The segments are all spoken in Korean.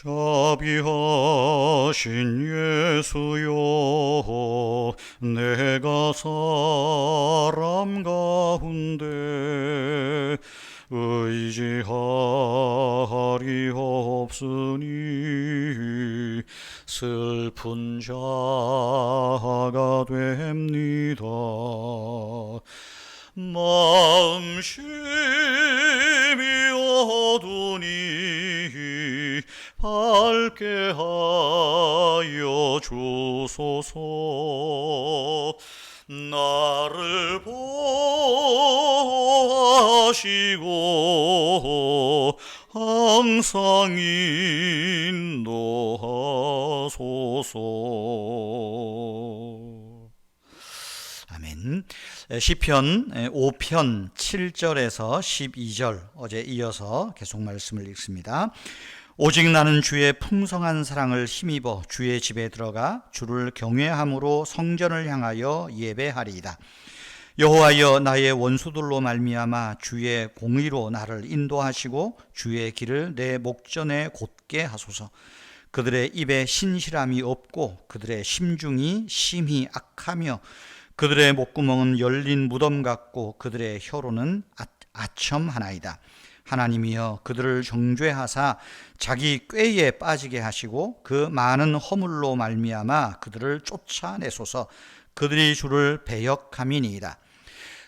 자비하신 예수여, 내가 사람 가운데 의지하리 없으니 슬픈 자가 됩니다. 마음심이 어두니 밝게 하여 주소서. 나를 보호하시고 항상 인도하소서. 아멘. 시편 5편 7절에서 12절 어제 이어서 계속 말씀을 읽습니다. 오직 나는 주의 풍성한 사랑을 힘입어 주의 집에 들어가 주를 경외함으로 성전을 향하여 예배하리이다. 여호와여, 나의 원수들로 말미암아 주의 공의로 나를 인도하시고 주의 길을 내 목전에 곧게 하소서. 그들의 입에 신실함이 없고 그들의 심중이 심히 악하며 그들의 목구멍은 열린 무덤 같고 그들의 혀로는 아첨하나이다. 하나님이여, 그들을 정죄하사 자기 꾀에 빠지게 하시고 그 많은 허물로 말미암아 그들을 쫓아내소서. 그들이 주를 배역함이니이다.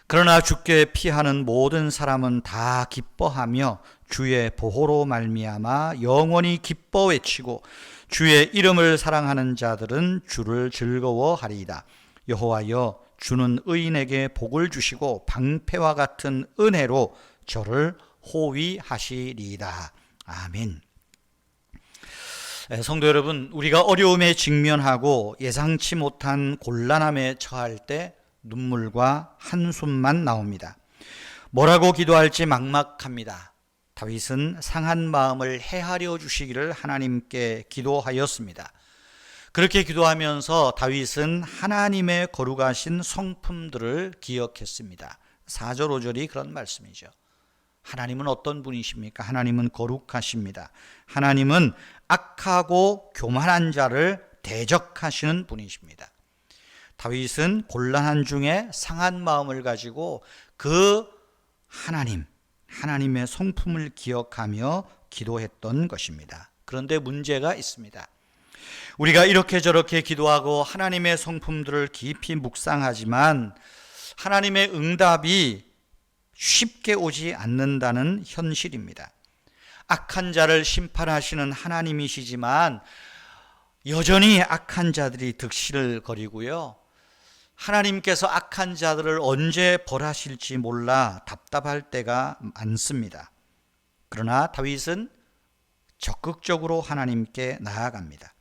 그러나 주께 피하는 모든 사람은 다 기뻐하며 주의 보호로 말미암아 영원히 기뻐 외치고 주의 이름을 사랑하는 자들은 주를 즐거워하리이다. 여호와여, 주는 의인에게 복을 주시고 방패와 같은 은혜로 저를 호위하시리이다. 아멘. 성도 여러분, 우리가 어려움에 직면하고 예상치 못한 곤란함에 처할 때 눈물과 한숨만 나옵니다. 뭐라고 기도할지 막막합니다. 다윗은 상한 마음을 헤아려 주시기를 하나님께 기도하였습니다. 그렇게 기도하면서 다윗은 하나님의 거룩하신 성품들을 기억했습니다. 4절 5절이 그런 말씀이죠. 하나님은 어떤 분이십니까? 하나님은 거룩하십니다. 하나님은 악하고 교만한 자를 대적하시는 분이십니다. 다윗은 곤란한 중에 상한 마음을 가지고 그 하나님의 성품을 기억하며 기도했던 것입니다. 그런데 문제가 있습니다. 우리가 이렇게 저렇게 기도하고 하나님의 성품들을 깊이 묵상하지만 하나님의 응답이 쉽게 오지 않는다는 현실입니다. 악한 자를 심판하시는 하나님이시지만 여전히 악한 자들이 득실을 거리고요. 하나님께서 악한 자들을 언제 벌하실지 몰라 답답할 때가 많습니다. 그러나 다윗은 적극적으로 하나님께 나아갑니다.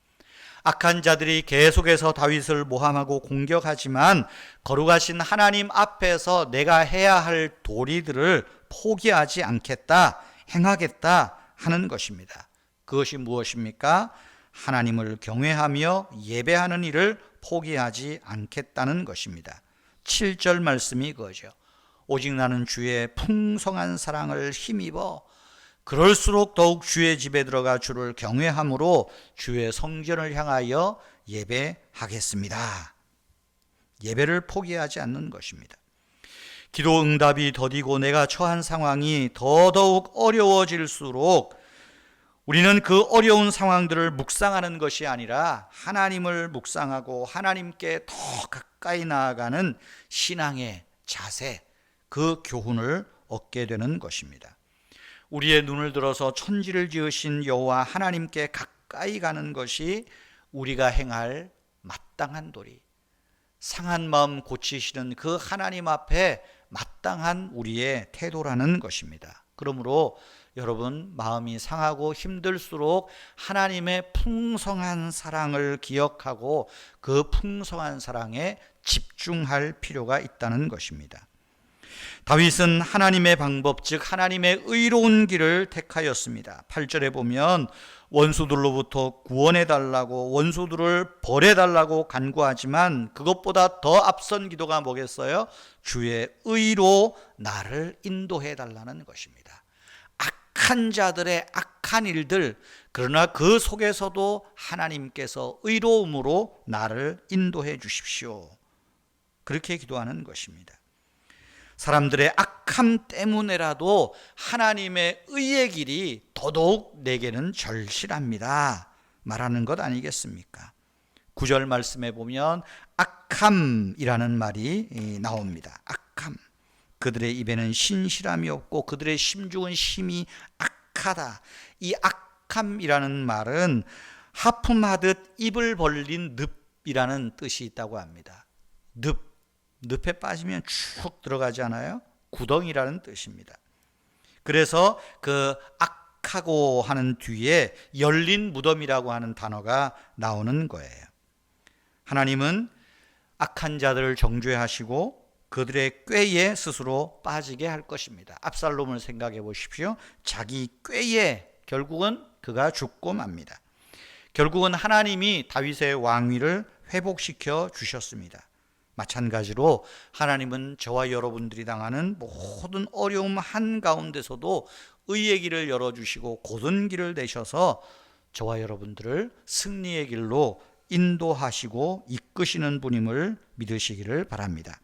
악한 자들이 계속해서 다윗을 모함하고 공격하지만 거룩하신 하나님 앞에서 내가 해야 할 도리들을 포기하지 않겠다, 행하겠다 하는 것입니다. 그것이 무엇입니까? 하나님을 경외하며 예배하는 일을 포기하지 않겠다는 것입니다. 7절 말씀이 그거죠. 오직 나는 주의 풍성한 사랑을 힘입어 그럴수록 더욱 주의 집에 들어가 주를 경외함으로 주의 성전을 향하여 예배하겠습니다. 예배를 포기하지 않는 것입니다. 기도 응답이 더디고 내가 처한 상황이 더더욱 어려워질수록 우리는 그 어려운 상황들을 묵상하는 것이 아니라 하나님을 묵상하고 하나님께 더 가까이 나아가는 신앙의 자세, 그 교훈을 얻게 되는 것입니다. 우리의 눈을 들어서 천지를 지으신 여호와 하나님께 가까이 가는 것이 우리가 행할 마땅한 도리, 상한 마음 고치시는 그 하나님 앞에 마땅한 우리의 태도라는 것입니다. 그러므로 여러분, 마음이 상하고 힘들수록 하나님의 풍성한 사랑을 기억하고 그 풍성한 사랑에 집중할 필요가 있다는 것입니다. 다윗은 하나님의 방법, 즉 하나님의 의로운 길을 택하였습니다. 8절에 보면 원수들로부터 구원해달라고, 원수들을 벌해달라고 간구하지만 그것보다 더 앞선 기도가 뭐겠어요? 주의 의로 나를 인도해달라는 것입니다. 악한 자들의 악한 일들, 그러나 그 속에서도 하나님께서 의로움으로 나를 인도해 주십시오. 그렇게 기도하는 것입니다. 사람들의 악함 때문에라도 하나님의 의의 길이 더더욱 내게는 절실합니다 말하는 것 아니겠습니까? 9절 말씀에 보면 악함이라는 말이 나옵니다. 악함. 그들의 입에는 신실함이 없고 그들의 심중은 심히 악하다. 이 악함이라는 말은 하품하듯 입을 벌린 늪이라는 뜻이 있다고 합니다. 늪에 빠지면 쭉 들어가지 않아요? 구덩이라는 뜻입니다. 그래서 그 악하고 하는 뒤에 열린 무덤이라고 하는 단어가 나오는 거예요. 하나님은 악한 자들을 정죄하시고 그들의 꾀에 스스로 빠지게 할 것입니다. 압살롬을 생각해 보십시오. 자기 꾀에 결국은 그가 죽고 맙니다. 결국은 하나님이 다윗의 왕위를 회복시켜 주셨습니다. 마찬가지로 하나님은 저와 여러분들이 당하는 모든 어려움 한가운데서도 의의 길을 열어주시고 곧은 길을 내셔서 저와 여러분들을 승리의 길로 인도하시고 이끄시는 분임을 믿으시기를 바랍니다.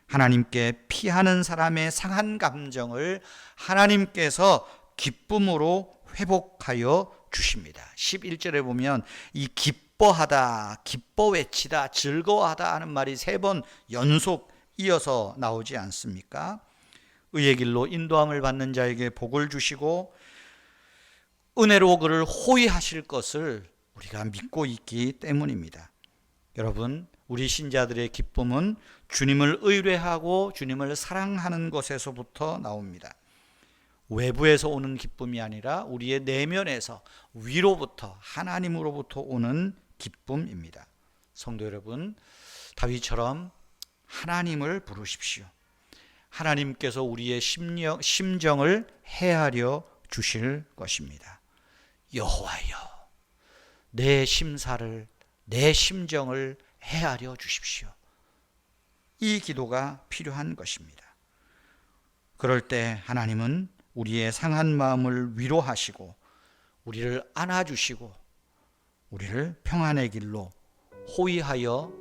하나님께 피하는 사람의 상한 감정을 하나님께서 기쁨으로 회복하여 주십니다. 11절에 보면 이 기뻐하다, 기뻐 외치다, 즐거워하다 하는 말이 3번 연속 이어서 나오지 않습니까? 의의 길로 인도함을 받는 자에게 복을 주시고 은혜로 그를 호위하실 것을 우리가 믿고 있기 때문입니다. 여러분, 우리 신자들의 기쁨은 주님을 의뢰하고 주님을 사랑하는 것에서부터 나옵니다. 외부에서 오는 기쁨이 아니라 우리의 내면에서 위로부터 하나님으로부터 오는 기쁨입니다. 성도 여러분, 다윗처럼 하나님을 부르십시오. 하나님께서 우리의 심정을 헤아려 주실 것입니다. 여호와여, 내 심사를, 내 심정을 헤아려 주십시오. 이 기도가 필요한 것입니다. 그럴 때 하나님은 우리의 상한 마음을 위로하시고 우리를 안아주시고 우리를 평안의 길로 호위하여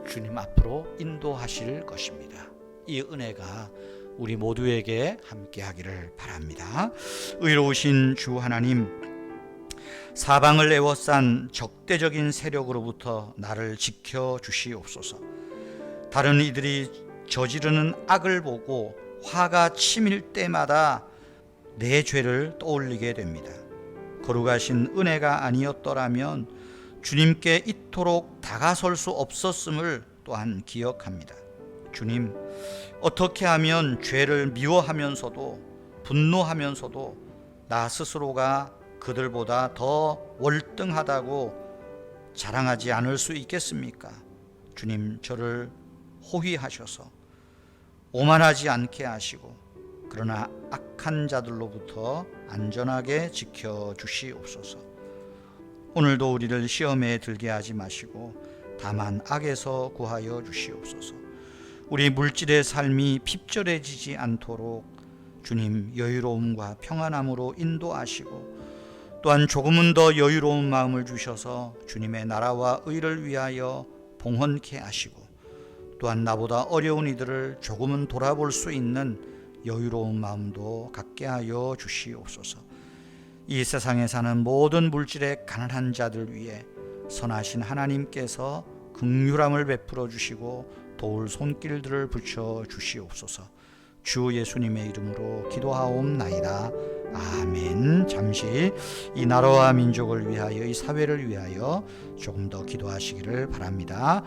주님 앞으로 인도하실 것입니다. 이 은혜가 우리 모두에게 함께하기를 바랍니다. 의로우신 주 하나님, 사방을 에워싼 적대적인 세력으로부터 나를 지켜주시옵소서. 다른 이들이 저지르는 악을 보고 화가 치밀 때마다 내 죄를 떠올리게 됩니다. 거룩하신 은혜가 아니었더라면 주님께 이토록 다가설 수 없었음을 또한 기억합니다. 주님, 어떻게 하면 죄를 미워하면서도 분노하면서도 나 스스로가 그들보다 더 월등하다고 자랑하지 않을 수 있겠습니까? 주님, 저를 호위하셔서 오만하지 않게 하시고 그러나 악한 자들로부터 안전하게 지켜주시옵소서. 오늘도 우리를 시험에 들게 하지 마시고 다만 악에서 구하여 주시옵소서. 우리 물질의 삶이 핍절해지지 않도록 주님 여유로움과 평안함으로 인도하시고 또한 조금은 더 여유로운 마음을 주셔서 주님의 나라와 의를 위하여 봉헌케 하시고 또한 나보다 어려운 이들을 조금은 돌아볼 수 있는 여유로운 마음도 갖게 하여 주시옵소서. 이 세상에 사는 모든 물질의 가난한 자들 위해 선하신 하나님께서 긍휼함을 베풀어 주시고 도울 손길들을 붙여 주시옵소서. 주 예수님의 이름으로 기도하옵나이다. 아멘. 잠시 이 나라와 민족을 위하여, 이 사회를 위하여 조금 더 기도하시기를 바랍니다.